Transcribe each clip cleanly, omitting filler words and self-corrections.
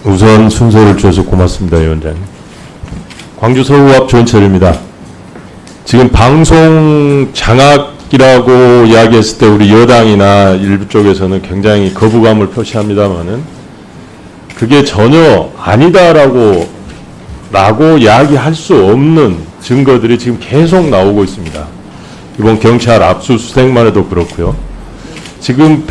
우선 순서를 주셔서 고맙습니다, 위원장님. 광주 서울합 조인철입니다. 지금 방송 장악이라고 이야기했을 때 우리 여당이나 일부 쪽에서는 굉장히 거부감을 표시합니다만은 그게 전혀 아니다라고 이야기할 수 없는 증거들이 지금 계속 나오고 있습니다. 이번 경찰 압수수색만 해도 그렇고요. 지금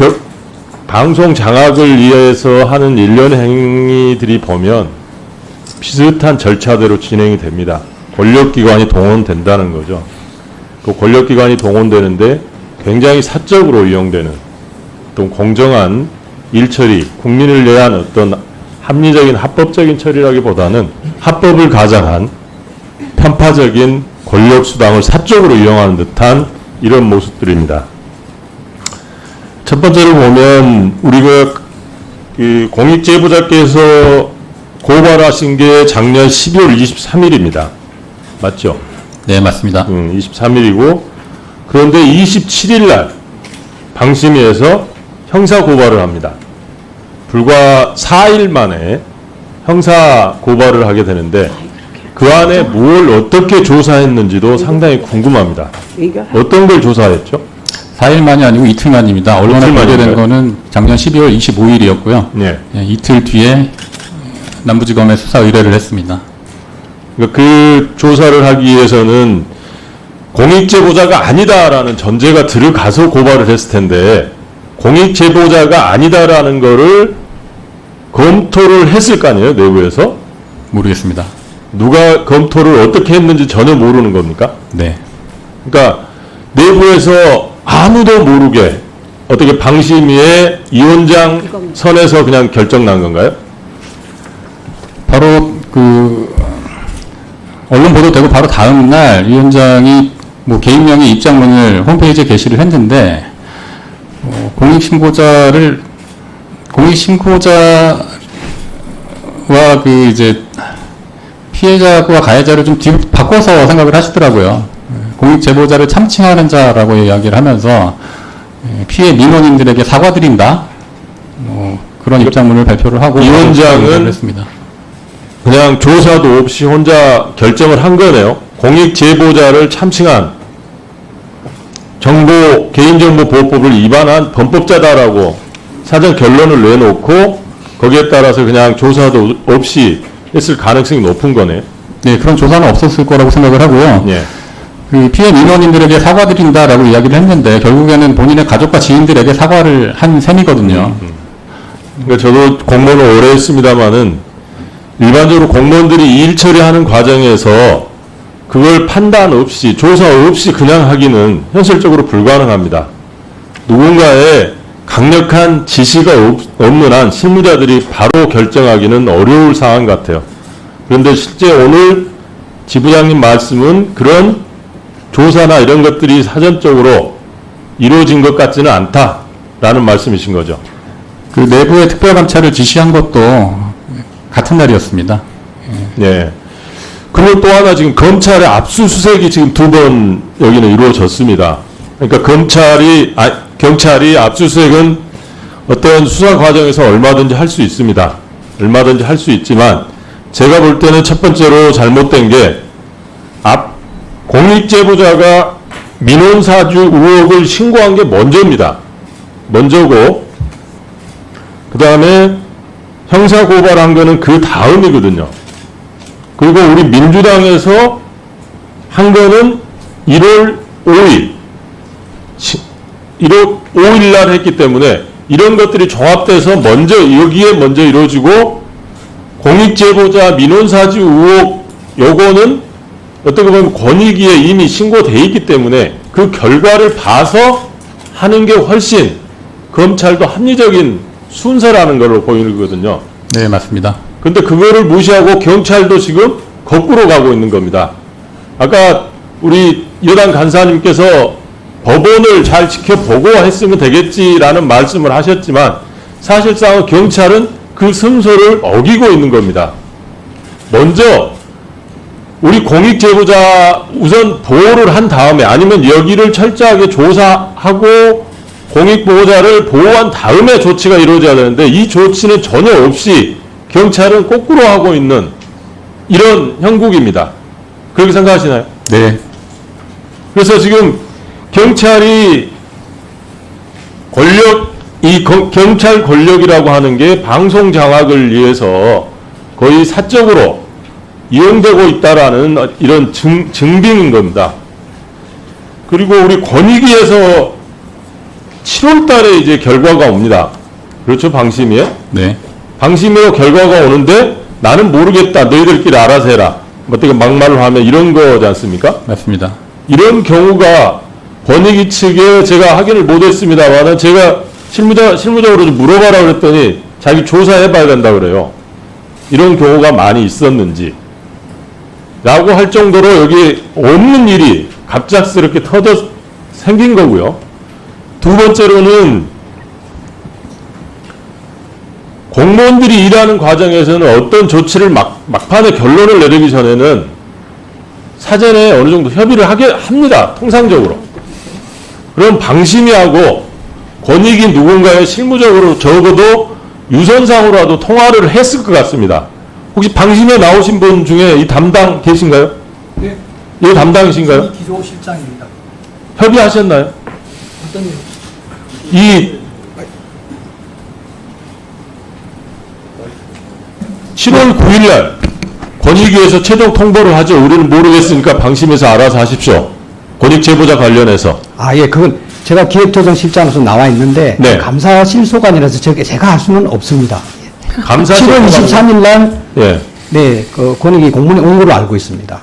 방송 장악을 위해서 하는 일련의 행위들이 보면 비슷한 절차대로 진행이 됩니다. 권력기관이 동원된다는 거죠. 그 권력기관이 동원되는데 굉장히 사적으로 이용되는 또 공정한 일처리, 국민을 위한 어떤 합리적인 합법적인 처리라기보다는 합법을 가장한 편파적인 권력수당을 사적으로 이용하는 듯한 이런 모습들입니다. 첫 번째로 보면 우리가 그 공익제보자께서 고발하신 게 작년 12월 23일입니다. 맞죠? 네, 맞습니다. 23일이고 그런데 27일 날 방심위에서 형사 고발을 합니다. 불과 4일 만에 형사 고발을 하게 되는데 그 안에 뭘 어떻게 조사했는지도 상당히 궁금합니다. 어떤 걸 조사했죠? 4일 만이 아니고 이틀 만입니다. 언론에 보도된 거는 작년 12월 25일이었고요. 네. 이틀 뒤에 남부지검에 수사 의뢰를 했습니다. 그러니까 그 조사를 하기 위해서는 공익제보자가 아니다라는 전제가 들어가서 고발을 했을 텐데 공익제보자가 아니다라는 거를 검토를 했을 거 아니에요, 내부에서? 모르겠습니다. 누가 검토를 어떻게 했는지 전혀 모르는 겁니까? 네. 그러니까 내부에서 아무도 모르게 어떻게 방심위의 위원장 선에서 그냥 결정 난 건가요? 바로 그 언론 보도되고 바로 다음 날 위원장이 뭐 개인명의 입장문을 홈페이지에 게시를 했는데 공익신고자와 그 이제 피해자와 가해자를 좀 바꿔서 생각을 하시더라고요. 공익제보자를 참칭하는 자라고 이야기를 하면서 피해 민원인들에게 사과드린다. 그런 입장문을 발표를 하고 위원장은 했습니다. 그냥 조사도 없이 혼자 결정을 한 거네요. 공익제보자를 참칭한 개인정보보호법을 위반한 범법자다라고 사전 결론을 내놓고 거기에 따라서 그냥 조사도 없이 했을 가능성이 높은 거네. 네, 그런 조사는 없었을 거라고 생각을 하고요. 예. 그 피해 민원인들에게 사과드린다라고 이야기를 했는데 결국에는 본인의 가족과 지인들에게 사과를 한 셈이거든요. 그러니까 저도 공무원을 오래 했습니다마는 일반적으로 공무원들이 일 처리하는 과정에서 그걸 판단 없이 조사 없이 그냥 하기는 현실적으로 불가능합니다. 누군가의 강력한 지시가 없는 한 실무자들이 바로 결정하기는 어려울 상황 같아요. 그런데 실제 오늘 지부장님 말씀은 그런 조사나 이런 것들이 사전적으로 이루어진 것 같지는 않다라는 말씀이신 거죠. 그 내부의 특별감찰을 지시한 것도 같은 날이었습니다. 네. 그리고 또 하나 지금 검찰의 압수수색이 지금 2번 여기는 이루어졌습니다. 그러니까 경찰이 압수수색은 어떤 수사 과정에서 얼마든지 할 수 있습니다. 얼마든지 할 수 있지만 제가 볼 때는 첫 번째로 잘못된 게 공익제보자가 민원사주 의혹을 신고한 게 먼저입니다. 먼저고 그 다음에 형사고발한 거는 그 다음이거든요. 그리고 우리 민주당에서 한 거는 1월 5일 날 했기 때문에 이런 것들이 종합돼서 여기에 먼저 이루어지고 공익제보자 민원사주 의혹 요거는 어떻게 보면 권익위에 이미 신고돼 있기 때문에 그 결과를 봐서 하는 게 훨씬 검찰도 합리적인 순서라는 걸로 보이거든요. 네, 맞습니다. 근데 그거를 무시하고 경찰도 지금 거꾸로 가고 있는 겁니다. 아까 우리 여당 간사님께서 법원을 잘 지켜보고 했으면 되겠지라는 말씀을 하셨지만 사실상 경찰은 그 순서를 어기고 있는 겁니다. 먼저 우리 공익제보자 우선 보호를 한 다음에 아니면 여기를 철저하게 조사하고 공익보호자를 보호한 다음에 조치가 이루어져야 되는데 이 조치는 전혀 없이 경찰은 거꾸로 하고 있는 이런 형국입니다. 그렇게 생각하시나요? 네. 그래서 지금 경찰이 경찰 권력이라고 하는 게 방송 장악을 위해서 거의 사적으로 이용되고 있다라는 이런 증빙인 겁니다. 그리고 우리 권익위에서 7월 달에 이제 결과가 옵니다. 그렇죠? 방심위에? 네. 방심위로 결과가 오는데 나는 모르겠다. 너희들끼리 알아서 해라. 어떻게 막말로 하면 이런 거지 않습니까? 맞습니다. 이런 경우가 권익위 측에 제가 확인을 못했습니다만은 제가 실무적으로 좀 물어봐라 그랬더니 자기 조사해봐야 된다 그래요. 이런 경우가 많이 있었는지 라고 할 정도로 여기 없는 일이 갑작스럽게 생긴 거고요. 두 번째로는 공무원들이 일하는 과정에서는 어떤 조치를 막판에 결론을 내리기 전에는 사전에 어느 정도 협의를 합니다. 통상적으로. 그럼 방심위하고 권익위 누군가의 실무적으로 적어도 유선상으로라도 통화를 했을 것 같습니다. 혹시 방심위에 나오신 분 중에 이 담당 계신가요? 네. 이 담당이신가요? 기조실장입니다. 협의하셨나요? 어떤 일? 이 7월 9일날 권익위에서 최종 통보를 하죠. 우리는 모르겠으니까 방심해서 알아서 하십시오. 권익제보자 관련해서. 아, 예, 그건 제가 기획조정실장으로서 나와 있는데 네. 감사실 소관이라서 제가 할 수는 없습니다. 감사실 7월 23일 날 예. 네, 그 권익위 공문이 온 걸로 알고 있습니다.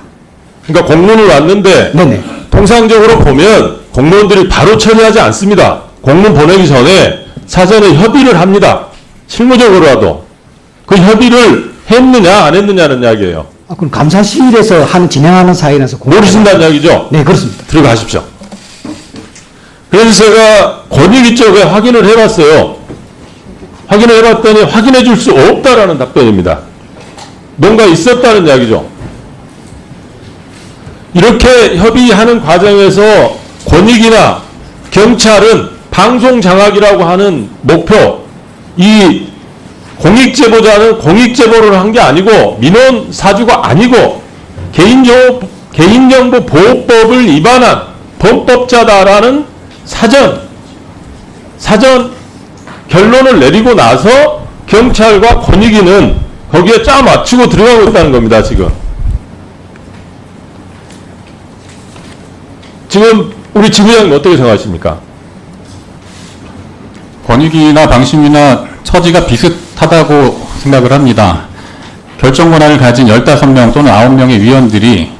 그러니까 공문을 왔는데 네네. 통상적으로 보면 공무원들이 바로 처리하지 않습니다. 공문 보내기 전에 사전에 협의를 합니다. 실무적으로라도. 그 협의를 했느냐 안 했느냐는 이야기예요. 아, 그럼 감사실에서 진행하는 사이라서 모르신다는 이야기죠? 네, 그렇습니다. 들어가십시오. 그래서 제가 권익위 쪽에 확인을 해봤어요. 확인을 해봤더니 확인해 줄 수 없다라는 답변입니다. 뭔가 있었다는 이야기죠. 이렇게 협의하는 과정에서 권익위나 경찰은 방송 장악이라고 하는 목표, 이 공익제보자는 공익제보를 한 게 아니고 민원 사주가 아니고 개인정보 보호법을 위반한 범법자다라는 사전 결론을 내리고 나서 경찰과 권익위는 거기에 짜 맞추고 들어가고 있다는 겁니다. 지금 우리 지부장님 어떻게 생각하십니까? 권익위나 방심위나 처지가 비슷하다고 생각을 합니다. 결정 권한을 가진 15명 또는 9명의 위원들이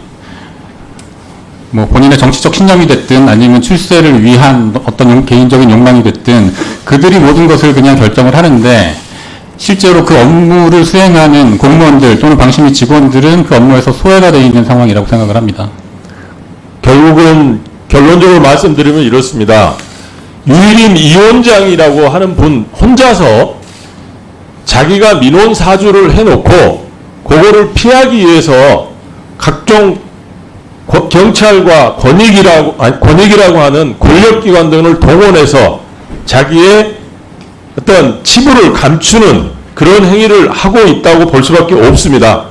뭐 본인의 정치적 신념이 됐든 아니면 출세를 위한 어떤 개인적인 욕망이 됐든 그들이 모든 것을 그냥 결정을 하는데 실제로 그 업무를 수행하는 공무원들 또는 방심위 직원들은 그 업무에서 소외가 되어 있는 상황이라고 생각을 합니다. 결국은 결론적으로 말씀드리면 이렇습니다. 유일임 위원장이라고 하는 분 혼자서 자기가 민원 사주를 해놓고 그거를 피하기 위해서 각종 경찰과 권익이라고 하는 권력기관 등을 동원해서 자기의 어떤 치부를 감추는 그런 행위를 하고 있다고 볼 수밖에 없습니다.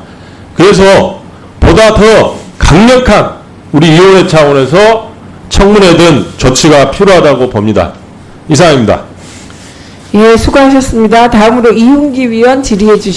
그래서 보다 더 강력한 우리 위원회 차원에서 청문회든 조치가 필요하다고 봅니다. 이상입니다. 예, 수고하셨습니다. 다음으로 이훈기 위원 질의해 주시기